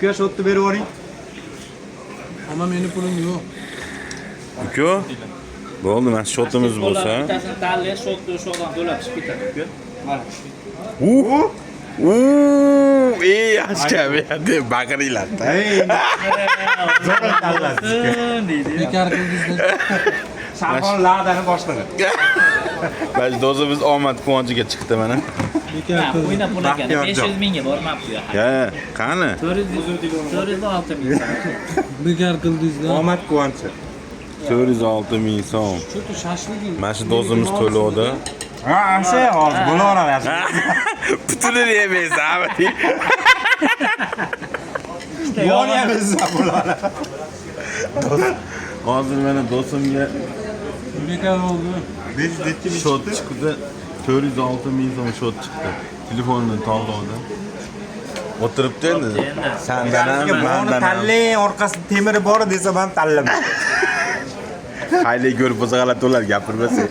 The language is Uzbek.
uka shotni berib yuboring. Ama meni pulim yo'q. Uka. Bo'ldi, mana shotimiz bo'lsa. Bittasini tanlay, shotni o'shoqdan to'lab chiqib ketadi uka. Mana. Yaxshi deb baqiringlar-da. Zo'r tanlasiz. Bekar qildingiz-da. Safon la'dani boshlig'i. Mana do'stimiz omad quvonchiga chiqdi mana. Bekar qildingiz. O'ynab qo'nagan 500 mingga bormabdi u yoqqa. Ya, qani? 406 ming. Bekar qildingiz-da. Omad quvonchi. 406 ming so'm. Shu shashligim. Mana shu do'stimiz to'lovda. Ha, asha hozir bo'laveradi. Butunini yemaysiz, abi. Yo'qyamiz bo'laveradi. Hozir mana do'stimga Bekar oldu. 500 shot chiqdi. 406 ming so'm shot chiqdi. Telefonini tog'lovda. O'tiribdi endi. Sandan ham, Buni mandan ham. tanlang, orqasida temiri bor desam ham tanlama. Hayli ko'rib bo'lsa g'alati ular gapirmasang.